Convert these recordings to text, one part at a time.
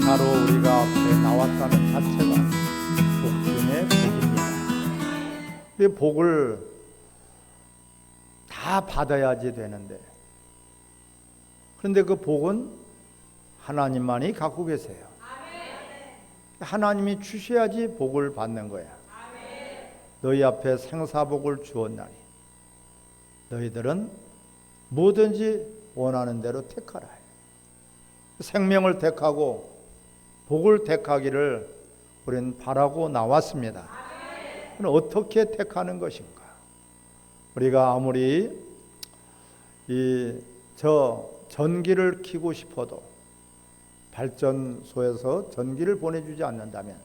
바로 우리가 앞에 나왔다는 자체가 복 중의 복입니다. 이 복을 다 받아야지 되는데, 그런데 그 복은 하나님만이 갖고 계세요. 하나님이 주셔야지 복을 받는 거야. 너희 앞에 생사복을 주었나니 너희들은 뭐든지 원하는 대로 택하라. 생명을 택하고 복을 택하기를 우리는 바라고 나왔습니다. 그럼 어떻게 택하는 것인가? 우리가 아무리 전기를 켜고 싶어도 발전소에서 전기를 보내주지 않는다면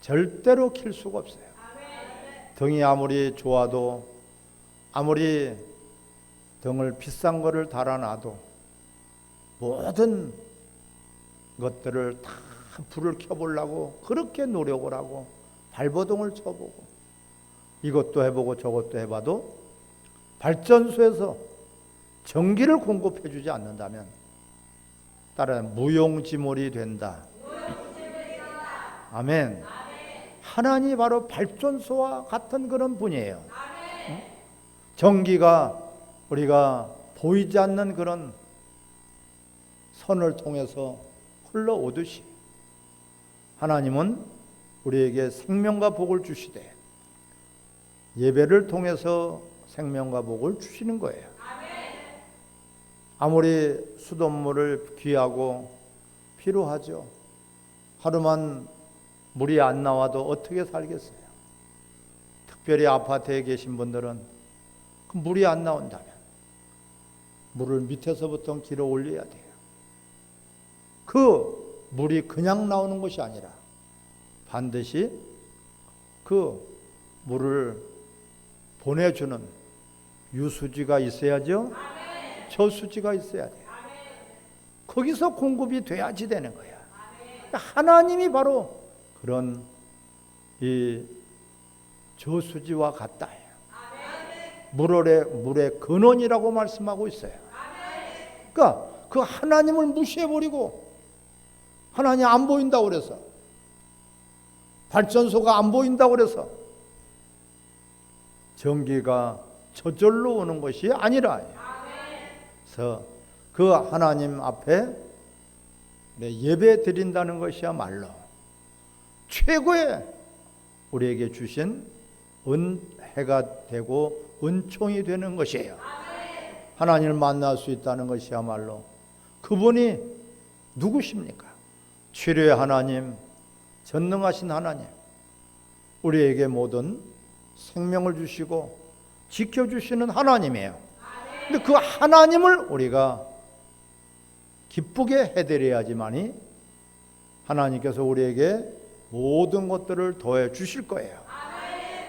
절대로 켤 수가 없어요. 등이 아무리 좋아도, 아무리 등을 비싼 거를 달아놔도 모든 것들을 다 불을 켜보려고 그렇게 노력을 하고 발버둥을 쳐보고 이것도 해보고 저것도 해봐도 발전소에서 전기를 공급해 주지 않는다면 따라서 무용지물이 된다. 아멘. 하나님이 바로 발전소와 같은 그런 분이에요. 전기가 우리가 보이지 않는 그런 선을 통해서 흘러오듯이 하나님은 우리에게 생명과 복을 주시되 예배를 통해서 생명과 복을 주시는 거예요. 아무리 수돗물을 귀하고 필요하죠. 하루만 물이 안 나와도 어떻게 살겠어요? 특별히 아파트에 계신 분들은 그 물이 안 나온다면 물을 밑에서부터 길어 올려야 돼요. 그 물이 그냥 나오는 것이 아니라 반드시 그 물을 보내주는 유수지가 있어야죠. 저수지가 있어야 돼요. 거기서 공급이 돼야지 되는 거야. 하나님이 바로 그런 이 저수지와 같다. 물의 근원이라고 말씀하고 있어요. 그러니까 그 하나님을 무시해버리고 하나님 안 보인다고 그래서, 발전소가 안 보인다고 그래서 전기가 저절로 오는 것이 아니라, 그래서 그 하나님 앞에 예배 드린다는 것이야말로 최고의 우리에게 주신 은혜가 되고 은총이 되는 것이에요. 하나님을 만날 수 있다는 것이야말로 그분이 누구십니까? 치료의 하나님, 전능하신 하나님, 우리에게 모든 생명을 주시고 지켜주시는 하나님이에요. 근데 그 하나님을 우리가 기쁘게 해드려야지만이 하나님께서 우리에게 모든 것들을 더해 주실 거예요.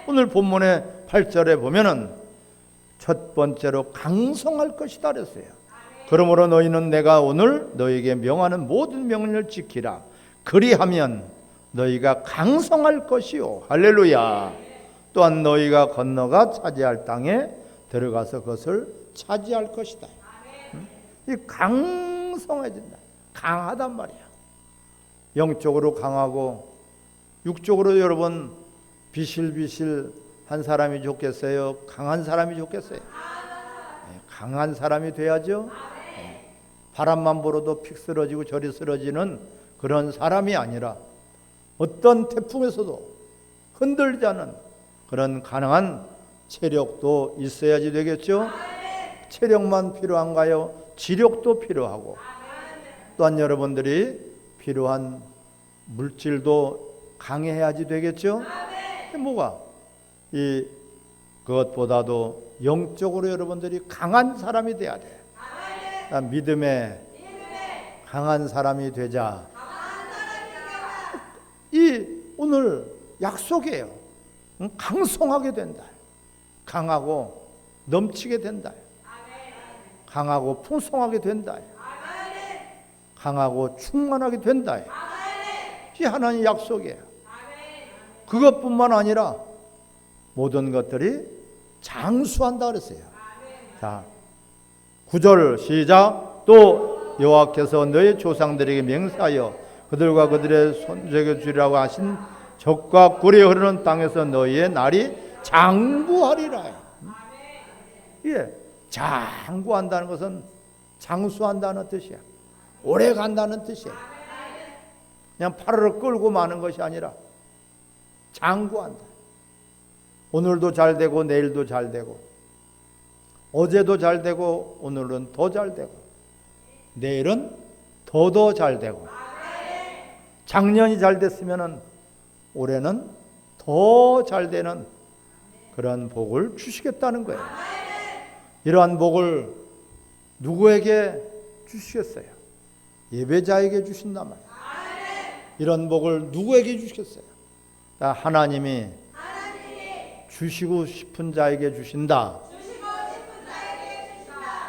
오늘 본문의 8절에 보면은 첫 번째로 강성할 것이다 그랬어요. 그러므로 너희는 내가 오늘 너희에게 명하는 모든 명령을 지키라. 그리하면 너희가 강성할 것이요. 할렐루야. 또한 너희가 건너가 차지할 땅에 들어가서 그것을 차지할 것이다. 이 강성해진다. 강하단 말이야. 영적으로 강하고 육적으로 여러분 비실비실한 사람이 좋겠어요? 강한 사람이 좋겠어요? 강한 사람이 돼야죠. 바람만 불어도 픽 쓰러지고 저리 쓰러지는 그런 사람이 아니라 어떤 태풍에서도 흔들리지 않는 그런 가능한 체력도 있어야지 되겠죠. 체력만 필요한가요? 지력도 필요하고, 또한 여러분들이 필요한 물질도 강해야지 되겠죠. 뭐가 그것보다도 영적으로 여러분들이 강한 사람이 돼야 돼. 믿음에 강한 사람이 되자. 이 오늘 약속이에요. 강성하게 된다. 강하고 넘치게 된다. 강하고 풍성하게 된다. 강하고 충만하게 된다. 이 하나님의 약속이에요. 그것뿐만 아니라 모든 것들이 장수한다 그랬어요. 자, 9절 시작. 또 여호와께서 너희 조상들에게 맹세하여 그들과 그들의 손에게 주리라고 하신 젖과 꿀이 흐르는 땅에서 너희의 날이 장구하리라. 예, 장구한다는 것은 장수한다는 뜻이야. 오래 간다는 뜻이야. 그냥 파르르 끌고 마는 것이 아니라 장구한다. 오늘도 잘 되고 내일도 잘 되고 어제도 잘 되고 오늘은 더 잘 되고 내일은 더 잘 되고 작년이 잘 됐으면 올해는 더 잘 되는 그런 복을 주시겠다는 거예요. 이러한 복을 누구에게 주시겠어요? 예배자에게 주신단 말이에요. 이런 복을 누구에게 주시겠어요? 하나님이 주시고 싶은 자에게 주신다.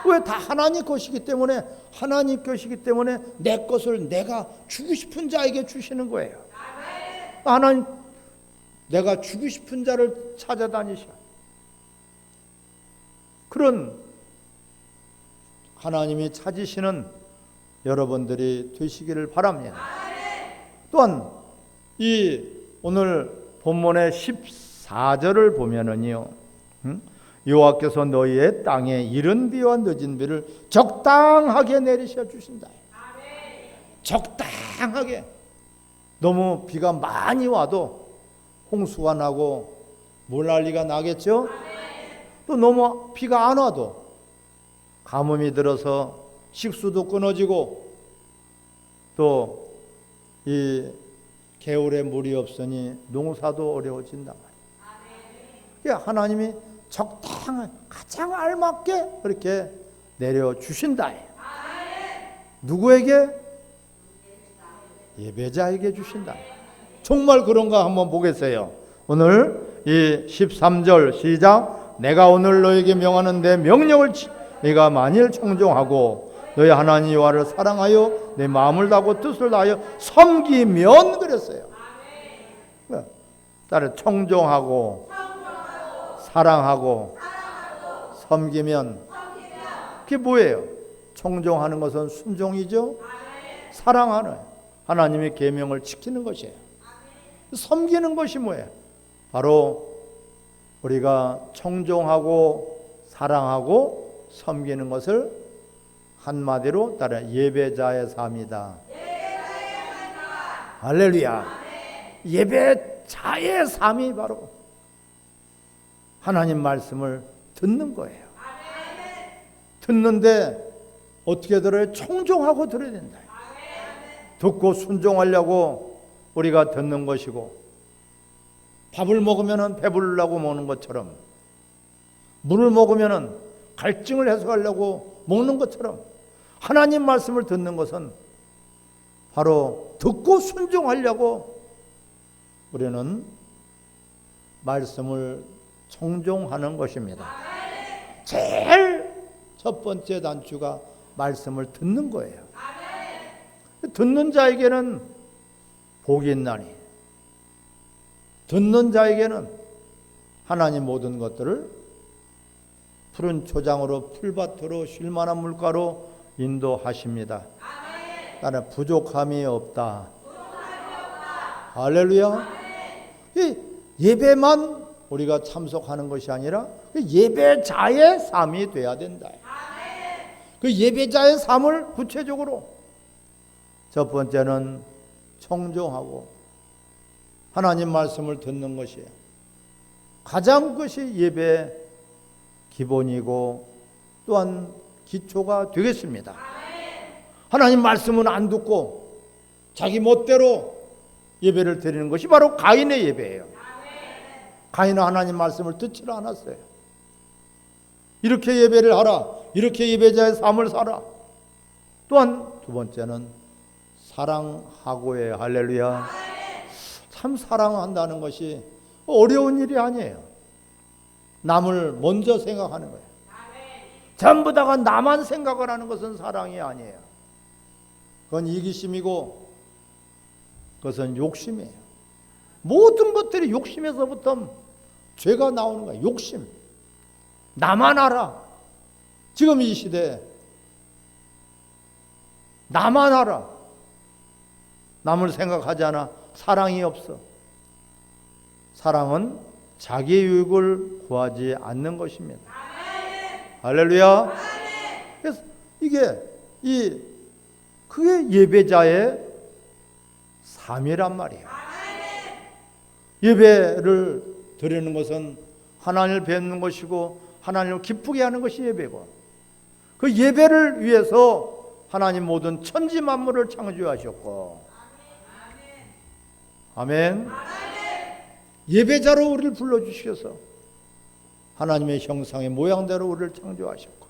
왜? 다 하나님 것이기 때문에, 하나님 것이기 때문에 내 것을 내가 주고 싶은 자에게 주시는 거예요. 하나님, 내가 주고 싶은 자를 찾아다니셔. 그런 하나님이 찾으시는 여러분들이 되시기를 바랍니다. 또한 이 오늘 본문의 14절을 보면은요, 여호와께서 너희의 땅에 이른 비와 늦은 비를 적당하게 내리셔 주신다. 적당하게. 너무 비가 많이 와도 홍수가 나고 물난리가 나겠죠. 또 너무 비가 안 와도 가뭄이 들어서 식수도 끊어지고 또 이 개울에 물이 없으니 농사도 어려워진단 말이에요. 하나님이 적당한 가장 알맞게 그렇게 내려주신다. 누구에게? 예배자에게 주신다. 정말 그런가 한번 보겠어요. 오늘 이 13절 시작. 내가 오늘 너에게 명하는 내 명령을 네가 만일 청종하고 너희 하나님 여호와를 사랑하여 내 마음을 다하고 뜻을 다하여 섬기면 그랬어요. 따라 청종하고 사랑하고 섬기면 그게 뭐예요? 청종하는 것은 순종이죠. 사랑하는 하나님의 계명을 지키는 것이에요. 섬기는 것이 뭐예요? 바로 우리가 청종하고 사랑하고 섬기는 것을 한마디로 따라 예배자의 삶이다. 할렐루야. 예배자의 삶이 바로 하나님 말씀을 듣는 거예요. 듣는데 어떻게 들어요? 청종하고 들어야 된다. 듣고 순종하려고 우리가 듣는 것이고, 밥을 먹으면 배부르려고 먹는 것처럼, 물을 먹으면 갈증을 해소하려고 먹는 것처럼, 하나님 말씀을 듣는 것은 바로 듣고 순종하려고 우리는 말씀을 청종하는 것입니다. 제일 첫 번째 단추가 말씀을 듣는 거예요. 듣는 자에게는 복이 있나니, 듣는 자에게는 하나님 모든 것들을 푸른 초장으로 풀밭으로 쉴만한 물가로 인도하십니다. 나는 부족함이 없다. 할렐루야. 예배만 우리가 참석하는 것이 아니라 예배자의 삶이 돼야 된다. 그 예배자의 삶을 구체적으로 첫 번째는 청종하고 하나님 말씀을 듣는 것이에요. 가장 그것이 예배의 기본이고 또한 기초가 되겠습니다. 하나님 말씀은 안 듣고 자기 멋대로 예배를 드리는 것이 바로 가인의 예배예요. 가인은 하나님 말씀을 듣지 않았어요. 이렇게 예배를 하라. 이렇게 예배자의 삶을 살아. 또한 두 번째는 사랑하고의 할렐루야. 참 사랑한다는 것이 어려운 일이 아니에요. 남을 먼저 생각하는 거예요. 전부 다가 나만 생각을 하는 것은 사랑이 아니에요. 그건 이기심이고 그것은 욕심이에요. 모든 것들이 욕심에서부터 죄가 나오는 거예요. 욕심. 나만 알아. 지금 이 시대에 나만 알아. 남을 생각하지 않아. 사랑이 없어. 사랑은 자기 유익을 구하지 않는 것입니다. 할렐루야. 그래서 그게 예배자의 삶이란 말이에요. 예배를 드리는 것은 하나님을 뵙는 것이고 하나님을 기쁘게 하는 것이 예배고, 그 예배를 위해서 하나님 모든 천지 만물을 창조하셨고, 아멘. 예배자로 우리를 불러주셔서 하나님의 형상의 모양대로 우리를 창조하셨고,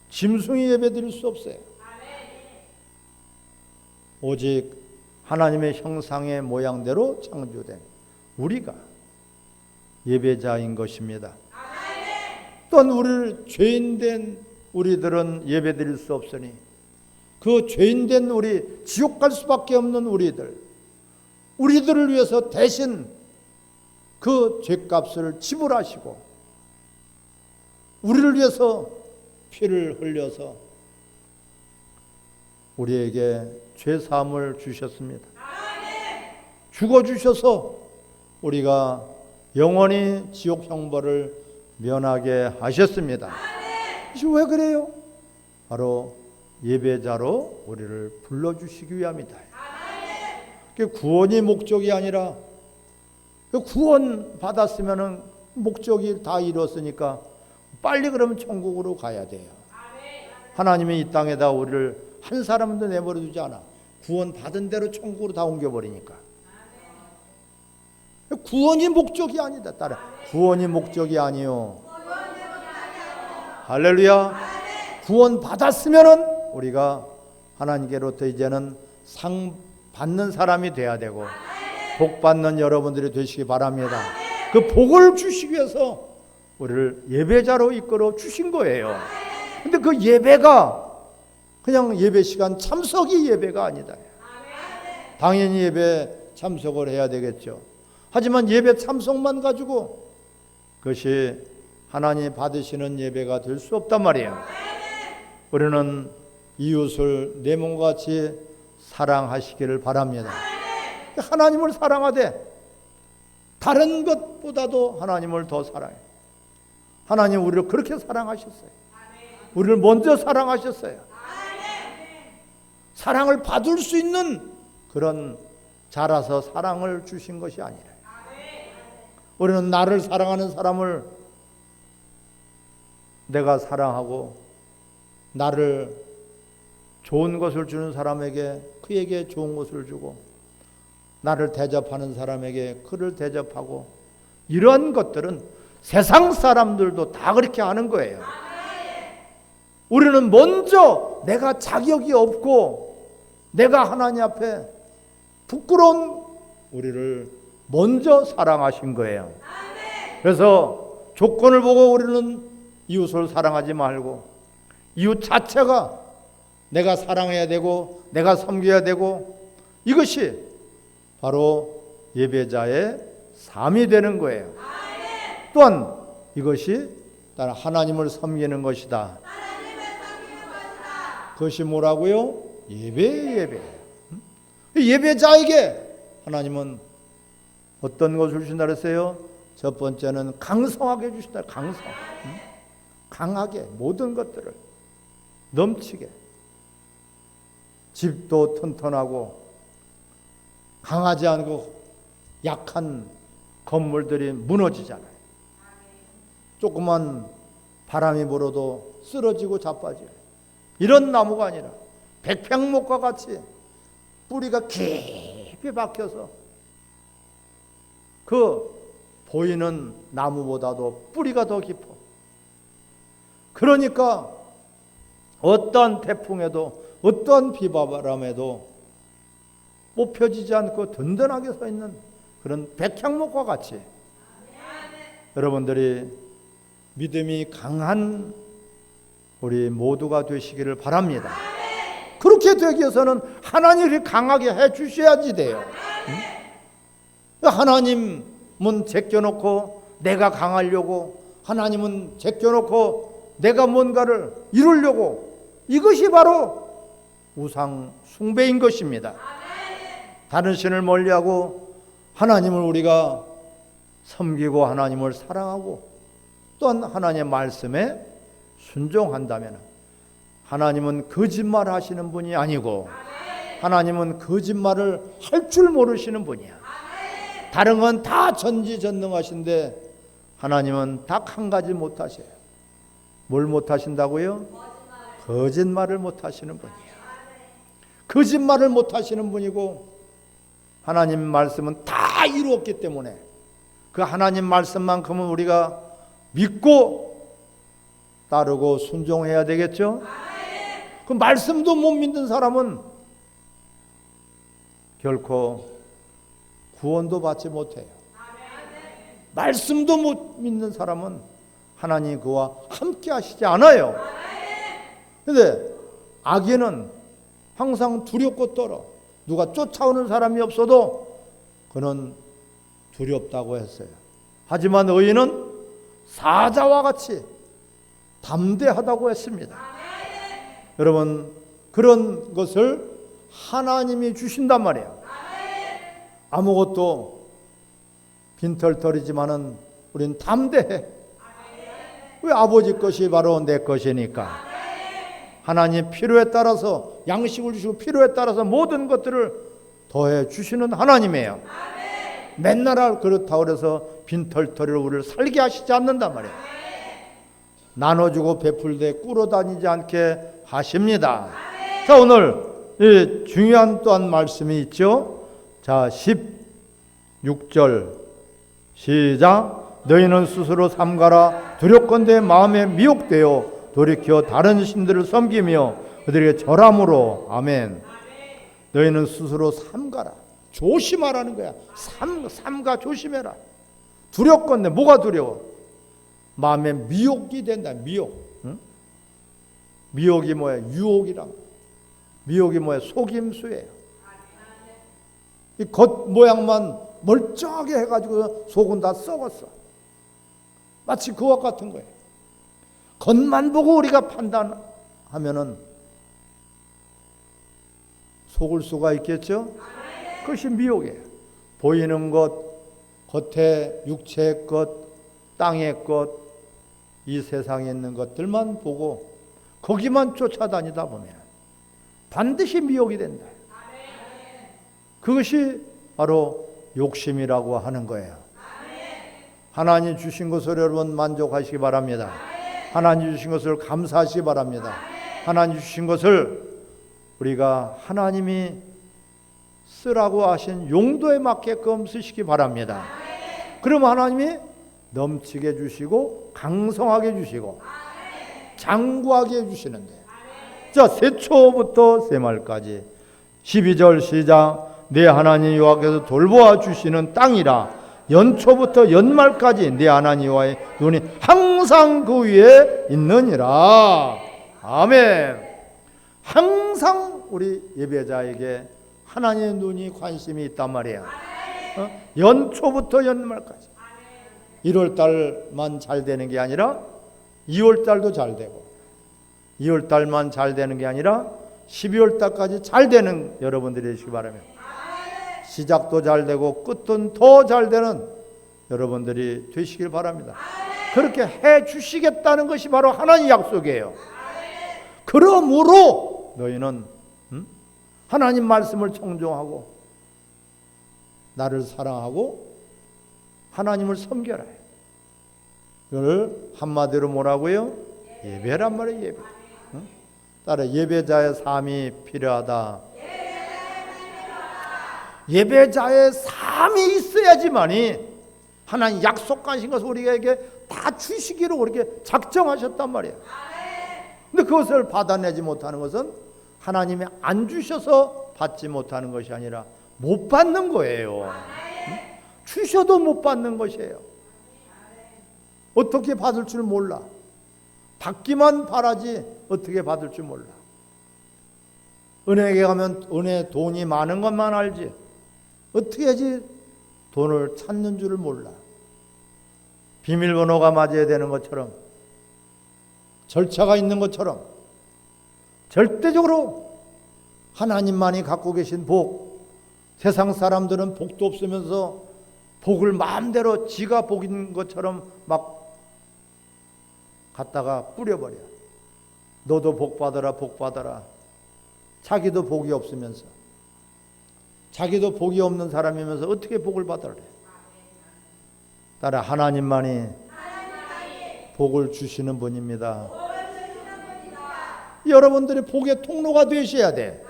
짐승이 예배드릴 수 없어요. 오직 하나님의 형상의 모양대로 창조된 우리가 예배자인 것입니다. 또한 우리를 죄인된 우리들은 예배드릴 수 없으니 그 죄인된 우리, 지옥 갈 수밖에 없는 우리들을 위해서 대신 그 죄값을 지불하시고 우리를 위해서 피를 흘려서 우리에게 죄사함을 주셨습니다. 죽어주셔서 우리가 영원히 지옥 형벌을 면하게 하셨습니다. 왜 그래요? 바로 예배자로 우리를 불러주시기 위함이다. 구원이 목적이 아니라, 구원 받았으면 목적이 다 이뤘으니까 빨리 그러면 천국으로 가야 돼요. 하나님이 이 땅에다 우리를 한 사람도 내버려 두지 않아. 구원 받은 대로 천국으로 다 옮겨버리니까. 구원이 목적이 아니다. 따라 구원이 목적이 아니요. 할렐루야. 구원 받았으면은 우리가 하나님께로부터 이제는 상 받는 사람이 돼야 되고 복 받는 여러분들이 되시기 바랍니다. 그 복을 주시기 위해서 우리를 예배자로 이끌어 주신 거예요. 근데 그 예배가 그냥 예배 시간 참석이 예배가 아니다. 당연히 예배 참석을 해야 되겠죠. 하지만 예배 참석만 가지고 그것이 하나님 받으시는 예배가 될 수 없단 말이에요. 우리는 이웃을 내 몸과 같이 사랑하시기를 바랍니다. 하나님을 사랑하되 다른 것보다도 하나님을 더 사랑해요. 하나님 우리를 그렇게 사랑하셨어요. 우리를 먼저 사랑하셨어요. 사랑을 받을 수 있는 그런 자라서 사랑을 주신 것이 아니라, 우리는 나를 사랑하는 사람을 내가 사랑하고 나를 좋은 것을 주는 사람에게 그에게 좋은 것을 주고 나를 대접하는 사람에게 그를 대접하고, 이러한 것들은 세상 사람들도 다 그렇게 하는 거예요. 우리는 먼저 내가 자격이 없고 내가 하나님 앞에 부끄러운 우리를 먼저 사랑하신 거예요. 그래서 조건을 보고 우리는 이웃을 사랑하지 말고 이웃 자체가 내가 사랑해야 되고 내가 섬겨야 되고, 이것이 바로 예배자의 삶이 되는 거예요. 또한 이것이 하나님을 섬기는 것이다. 그것이 뭐라고요? 예배. 예배자에게 하나님은 어떤 것을 주신다 그랬어요? 첫 번째는 강성하게 주신다. 강하게 모든 것들을 넘치게. 집도 튼튼하고 강하지 않고 약한 건물들이 무너지잖아요. 조그만 바람이 불어도 쓰러지고 자빠져요. 이런 나무가 아니라 백향목과 같이 뿌리가 깊이 박혀서 그 보이는 나무보다도 뿌리가 더 깊어. 그러니까 어떠한 태풍에도 어떠한 비바람에도 뽑혀지지 않고 든든하게 서 있는 그런 백향목과 같이 여러분들이 믿음이 강한 우리 모두가 되시기를 바랍니다. 그렇게 되기 위해서는 하나님이 강하게 해 주셔야지 돼요. 하나님은 제껴놓고 내가 강하려고, 하나님은 제껴놓고 내가 뭔가를 이루려고, 이것이 바로 우상 숭배인 것입니다. 다른 신을 멀리하고 하나님을 우리가 섬기고 하나님을 사랑하고 또한 하나님의 말씀에 순종한다면 하나님은 거짓말 하시는 분이 아니고 하나님은 거짓말을 할 줄 모르시는 분이야. 다른 건 다 전지전능하신데 하나님은 딱 한 가지 못하셔요. 뭘 못하신다고요? 거짓말을 못하시는 분이에요. 거짓말을 못하시는 분이고 하나님 말씀은 다 이루었기 때문에 그 하나님 말씀만큼은 우리가 믿고 따르고 순종해야 되겠죠? 그 말씀도 못 믿는 사람은 결코 구원도 받지 못해요. 말씀도 못 믿는 사람은 하나님이 그와 함께 하시지 않아요. 그런데 악인은 항상 두렵고 떨어. 누가 쫓아오는 사람이 없어도 그는 두렵다고 했어요. 하지만 의인은 사자와 같이 담대하다고 했습니다. 여러분, 그런 것을 하나님이 주신단 말이에요. 아무것도 빈털털이지만은 우린 담대해. 왜? 아버지 것이 바로 내 것이니까. 하나님 필요에 따라서 양식을 주시고 필요에 따라서 모든 것들을 더해 주시는 하나님이에요. 맨날 그렇다고 해서 빈털터리로 우리를 살게 하시지 않는단 말이에요. 나눠주고 베풀되 꿇어다니지 않게 하십니다. 자, 오늘 이 중요한 또한 말씀이 있죠. 자, 16절 시작. 너희는 스스로 삼가라. 두렵건대 마음에 미혹되어 돌이켜 다른 신들을 섬기며 그들에게 절함으로. 아멘. 너희는 스스로 삼가라. 조심하라는 거야. 삼가 조심해라. 두렵건대 뭐가 두려워? 마음에 미혹이 된다. 미혹. 응? 미혹이 뭐야? 유혹이란. 미혹이 뭐야? 속임수예요. 이 겉 모양만 멀쩡하게 해가지고 속은 다 썩었어. 마치 그와 같은 거예요. 겉만 보고 우리가 판단하면은 속을 수가 있겠죠? 그것이 미혹이에요. 보이는 것, 겉에 육체의 것, 땅의 것, 이 세상에 있는 것들만 보고 거기만 쫓아다니다 보면 반드시 미혹이 된다. 그것이 바로 욕심이라고 하는 거예요. 하나님 주신 것을 여러분 만족하시기 바랍니다. 하나님 주신 것을 감사하시기 바랍니다. 하나님 주신 것을 우리가 하나님이 쓰라고 하신 용도에 맞게끔 쓰시기 바랍니다. 그럼 하나님이 넘치게 주시고 강성하게 주시고 장구하게 해주시는데, 자, 세초부터 세말까지 12절 시작. 내 하나님 여호와께서 돌보아 주시는 땅이라. 연초부터 연말까지 내 하나님 여호와의 눈이 항상 그 위에 있느니라. 아멘. 항상 우리 예배자에게 하나님의 눈이 관심이 있단 말이야. 연초부터 연말까지. 1월달만 잘 되는 게 아니라 2월달도 잘 되고, 2월달만 잘 되는 게 아니라 12월달까지 잘 되는 여러분들이 되시기 바랍니다. 시작도 잘 되고 끝은 더 잘 되는 여러분들이 되시길 바랍니다. 그렇게 해 주시겠다는 것이 바로 하나님의 약속이에요. 그러므로 너희는 하나님 말씀을 청종하고 나를 사랑하고 하나님을 섬겨라. 그걸 한마디로 뭐라고요? 예배란 말이에요. 예배. 따라 예배자의 삶이 필요하다. 예배자의 삶이 있어야지만이 하나님 약속하신 것을 우리에게 다 주시기로 그렇게 작정하셨단 말이에요. 근데 그것을 받아내지 못하는 것은 하나님이 안 주셔서 받지 못하는 것이 아니라 못 받는 거예요. 주셔도 못 받는 것이에요. 어떻게 받을 줄 몰라. 받기만 바라지 어떻게 받을 줄 몰라. 은행에 가면 은행에 돈이 많은 것만 알지 어떻게 해야지 돈을 찾는 줄을 몰라. 비밀번호가 맞아야 되는 것처럼, 절차가 있는 것처럼 절대적으로 하나님만이 갖고 계신 복, 세상 사람들은 복도 없으면서 복을 마음대로 지가 복인 것처럼 막 갖다가 뿌려버려. 너도 복 받아라, 복 받아라. 자기도 복이 없으면서, 자기도 복이 없는 사람이면서 어떻게 복을 받으래? 따라 하나님만이 복을 주시는 분입니다. 여러분들이 복의 통로가 되셔야 돼.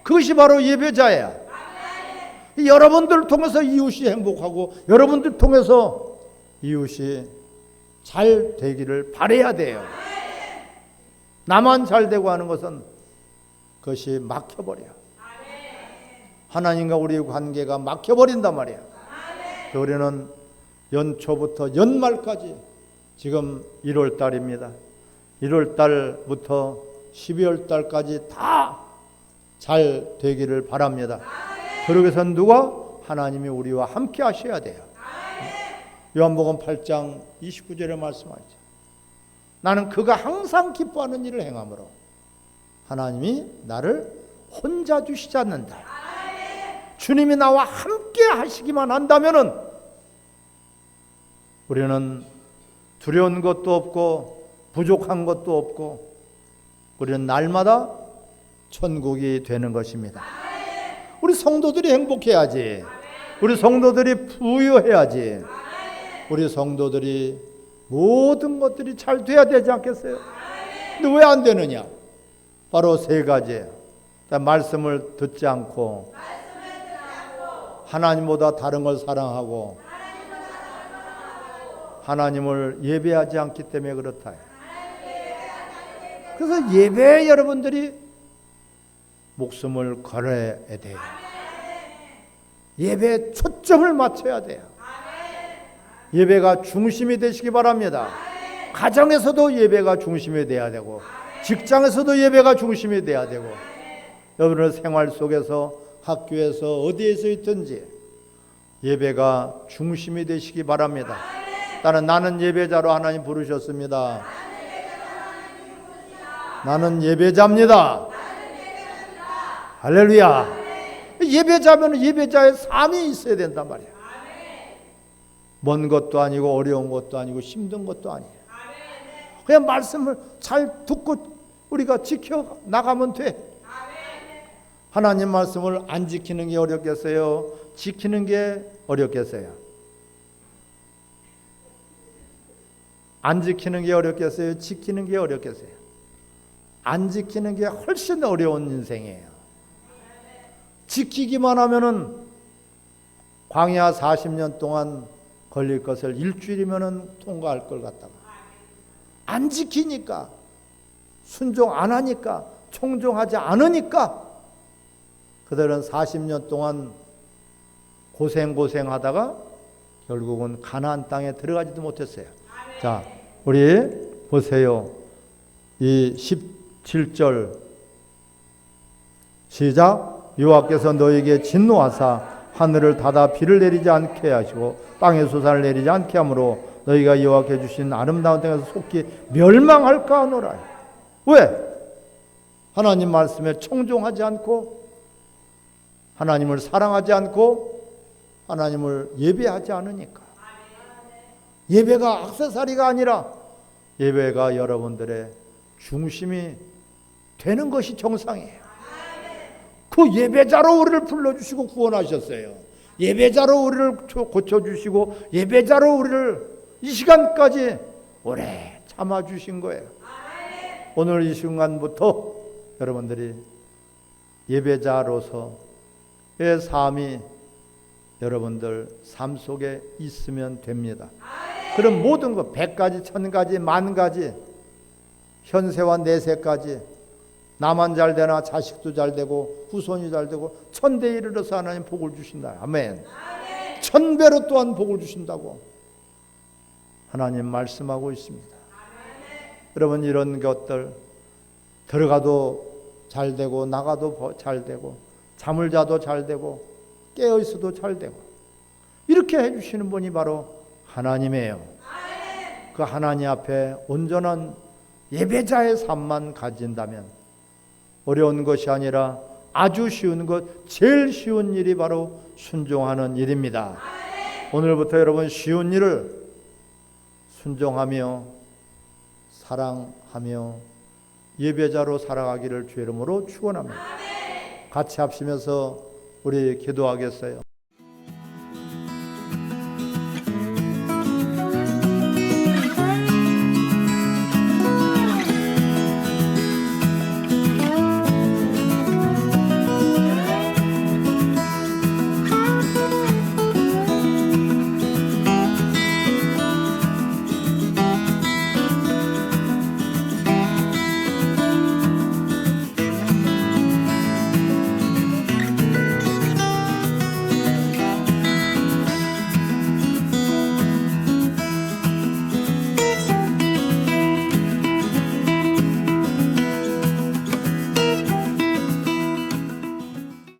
그것이 바로 예배자야. 여러분들을 통해서 이웃이 행복하고 여러분들 통해서 이웃이 잘 되기를 바라야 돼요. 나만 잘 되고 하는 것은 그것이 막혀버려. 하나님과 우리의 관계가 막혀버린단 말이야. 우리는 연초부터 연말까지 지금 1월 달입니다. 1월 달부터 12월 달까지 다 잘 되기를 바랍니다. 그러기 위해서는 누가? 하나님이 우리와 함께 하셔야 돼요. 요한복음 8장 29절에 말씀하죠. 나는 그가 항상 기뻐하는 일을 행함으로 하나님이 나를 혼자 두시지 않는다. 주님이 나와 함께 하시기만 한다면은 우리는 두려운 것도 없고 부족한 것도 없고 우리는 날마다 천국이 되는 것입니다. 우리 성도들이 행복해야지. 우리 성도들이 부유해야지. 우리 성도들이 모든 것들이 잘 돼야 되지 않겠어요? 근데 왜 안 되느냐? 바로 세 가지예요. 말씀을 듣지 않고 하나님보다 다른 걸 사랑하고 하나님을 예배하지 않기 때문에 그렇다. 그래서 예배에 여러분들이 목숨을 걸어야 돼요. 예배에 초점을 맞춰야 돼요. 예배가 중심이 되시기 바랍니다. 가정에서도 예배가 중심이 돼야 되고 직장에서도 예배가 중심이 돼야 되고 여러분의 생활 속에서 학교에서 어디에서 있든지 예배가 중심이 되시기 바랍니다. 나는 예배자로 하나님 부르셨습니다. 나는 예배자입니다. 할렐루야. 예배자면 예배자의 삶이 있어야 된단 말이야. 먼 것도 아니고 어려운 것도 아니고 힘든 것도 아니에요. 그냥 말씀을 잘 듣고 우리가 지켜 나가면 돼. 하나님 말씀을 안 지키는 게 어렵겠어요? 지키는 게 어렵겠어요? 안 지키는 게 어렵겠어요? 지키는 게 어렵겠어요? 안 지키는 게 훨씬 어려운 인생이에요. 지키기만 하면은 광야 40년 동안 걸릴 것을 일주일이면은 통과할 걸 갖다가 안 지키니까 순종 안 하니까 청종하지 않으니까 그들은 40년 동안 고생하다가 결국은 가나안 땅에 들어가지도 못했어요. 자, 우리 보세요. 이 17절 시작. 여호와께서 너에게 진노하사 하늘을 닫아 비를 내리지 않게 하시고 땅에 소산을 내리지 않게 하므로 너희가 여호와께 주신 아름다운 땅에서 속히 멸망할까 하노라. 왜? 하나님 말씀에 청종하지 않고 하나님을 사랑하지 않고 하나님을 예배하지 않으니까. 예배가 액세서리가 아니라 예배가 여러분들의 중심이 되는 것이 정상이에요. 그 예배자로 우리를 불러주시고 구원하셨어요. 예배자로 우리를 고쳐주시고 예배자로 우리를 이 시간까지 오래 참아주신 거예요. 오늘 이 순간부터 여러분들이 예배자로서의 삶이 여러분들 삶 속에 있으면 됩니다. 그럼 모든 것 100가지, 1000가지, 10,000가지 현세와 내세까지 나만 잘 되나 자식도 잘 되고 후손이 잘 되고 천대에 이르러서 하나님 복을 주신다. 아멘. 1000배로 또한 복을 주신다고 하나님 말씀하고 있습니다. 여러분 이런 것들 들어가도 잘 되고 나가도 잘 되고 잠을 자도 잘 되고 깨어 있어도 잘 되고 이렇게 해주시는 분이 바로 하나님이에요. 그 하나님 앞에 온전한 예배자의 삶만 가진다면 어려운 것이 아니라 아주 쉬운 것, 제일 쉬운 일이 바로 순종하는 일입니다. 오늘부터 여러분 쉬운 일을 순종하며 사랑하며 예배자로 살아가기를 주의 이름으로 축원합니다. 같이 합심해서 우리 기도하겠어요.